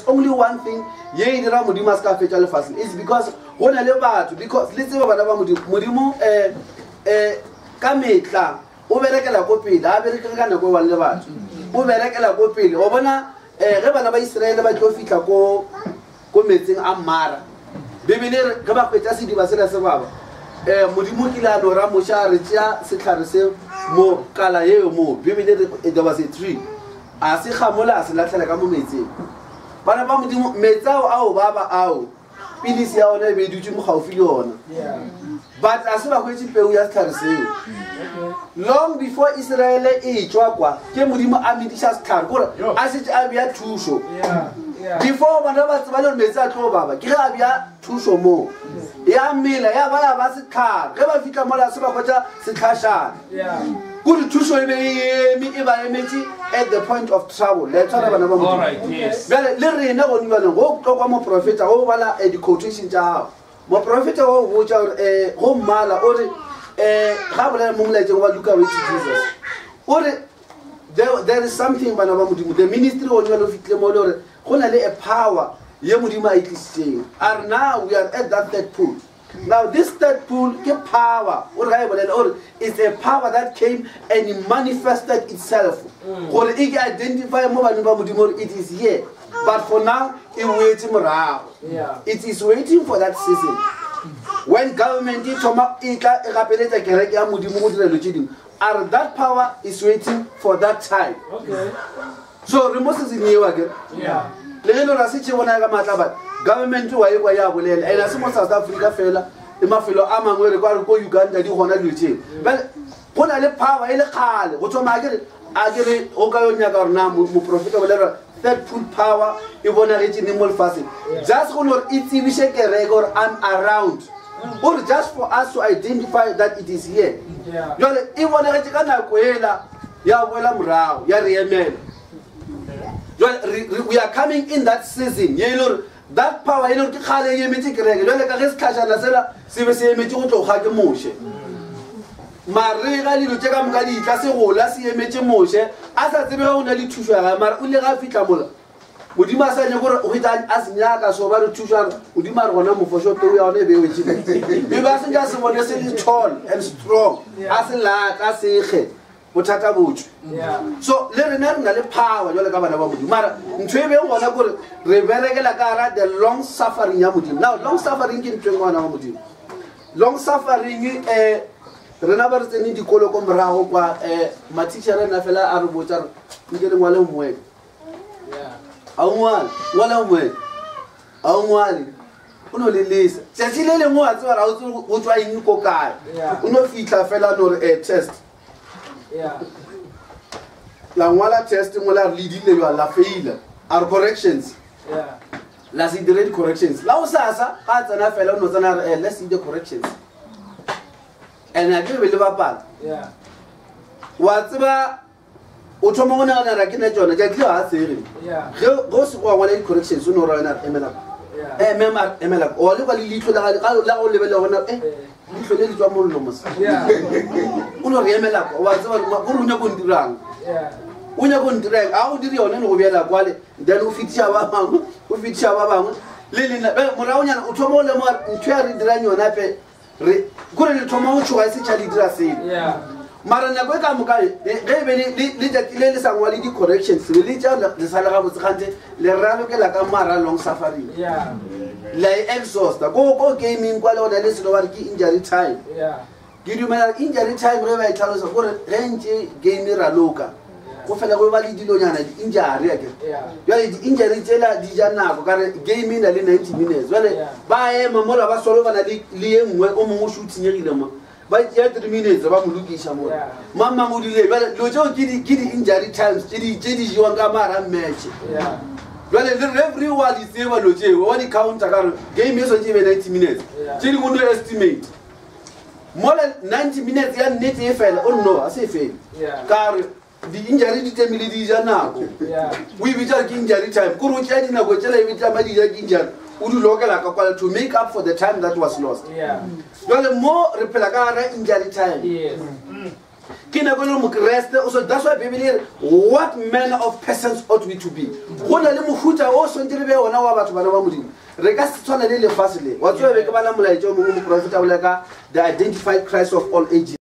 there's only one thing ye dira modimo a ska fetša lefatsheng is because go na le batho because le tseba bana ba modimo ka metla o berekela ko pele a berekela ka nako e wan le batho o berekela ko pele o bona ge bana ba Israele ba tlo fitla ko metseng a Mara bebele ge ba kwetsa sediba sela se baba modimo ke la no ra mosha re tsia setlhare se mo kala yeo mo bebele there was a tree a se khamola a se latlhela ka mo metseng bana ba modimo metsao ao baba ao pilisi ya ona e be dutse mo gaufi le ona but a se ba kwetse peu ya setlhare seo long before Israel e tswa kwa ke modimo a medisha setlhare gore a se a bia thuso before bana ba tseba le metsa tlo baba ke ga bia thuso mo ya mela ya ba setlhare ge ba fitla mola se ba kwetsa setlhashana good thuso e be e ba emetse at the point of trouble le tsara bana ba mo bale le rena go nwa go tlokwa mo profeta go bala the quotation tsa mo profeta go go tsa go mmala o re ga bolela mo molaetse go ba luka with Jesus o re there is something bana ba modimo the ministry go nwa lo fitle mo le re go na le a power ye modimo a itliseng are now we are at that third pool. Now this third pool ke power or is a power that came and it manifested itself gore e ke identify mo bana ba modimo it is here but for now it waiting morao it is waiting for that season when government e thoma e ka e gapeletsa kereke ya modimo go dira lo tshedimo are that power is waiting for that time so remoses in you again le lo ra se tshebona ka matla ba government wa e kwa ya bolela ena se mo South Africa fela e mafelo a mangwe re kwa go Uganda di gona dilo but go na le power ile khale go thoma a ke o ka yo nyaka rena mo profeta bolela third pool power e bona re tsene mo lefatsheng just go no itsibishe kereke or I'm around or just for us to identify that it is here jole e bona re ka nako ela ya boela morao ya re emela we are coming in that season that power ke khale ye metse kereke jole ka ge se khashana sela se be se emetse go tloga ke moshe mare ga dilo tse ka moka di tla se gola se emetse moshe a sa tsebe go na le thuso ya mare o le ga fitla mola modimo a sa nye gore o hitla a senyaka so ba re thuso modimo a re gona mofosho teu ya ona e be wetse be ba se ja se bone se le tall and strong a se lata se ge bothata botse so le rena rena le power jole ka bana ba modimo mara ntwe be gona gore re berekela ka ra the long suffering ya modimo now long suffering ke ntwe ngwana wa modimo long suffering rena ba re tsene dikolo ko morago kwa ma teacher rena fela a re botsa nke le ngwale mmwe a ngwale mmwe a ngwale o no le lesa tšatši le lengwe a tseba ra go tswa eng ko kae o no fitla fela no re test la ngwala test ngola re ledile yo la failure our corrections la se dire corrections la o sasa ga tsena fela o no tsena let's see the corrections and I give le bapala wa tseba o thoma go nagana ra ke na tsona ja tlo a tsere go se go ngwala di corrections o no ra na emela emela o le ba le litlo la go lebela gona litlo le tswa mollo mos o no re emela wa tseba go runya go ndirang o nya go ndirang a o diri yona no go bela kwale then o fitisha ba bangwe le lena morao nyana o thoma le mo ntwe re dirang yona pe re gore le thoma o tswa se tshali dira sele mara na go ka moka ge be le sangwa le di corrections le tsa le sala ga botse gante le ralo ke la ka mara long suffering la exhaust go gaming kwa le ona le selo ba re ke injury time ke dumela injury time re ba itlhalosa gore rentse game ra loka go fela go ba le dilonyana di injury ya ke jale di injury tsela di ja nako ka re game na le 90 minutes jale ba ema mola ba solo bana le engwe o mongwe shooting mo ba ya 3 minutes ba mo lokisha mo mama mo dile ba lo jo ke di injury times ke di jiwa ka mara match jale the referee wa di tseba lo je wa di counter ka game yeso ke 90 minutes ke di go no estimate mola 90 minutes ya net e fela o no a se fela ka the injury di temile di ja nako we be just injury time go ro tla di nako tsela e bitla ba di ja injury o di lokela ka kwala to make up for the time that was lost jale mo re phela ka ra injury time ke nako le mokreste so that's why Bible here what manner of persons ought we to be gona le mohuta o sontse re be ona wa batho bana ba modimo re ka se tshwana le lefase le wa tswe be ke bana molaetso mo mo profeta o le ka the identified Christ of all ages.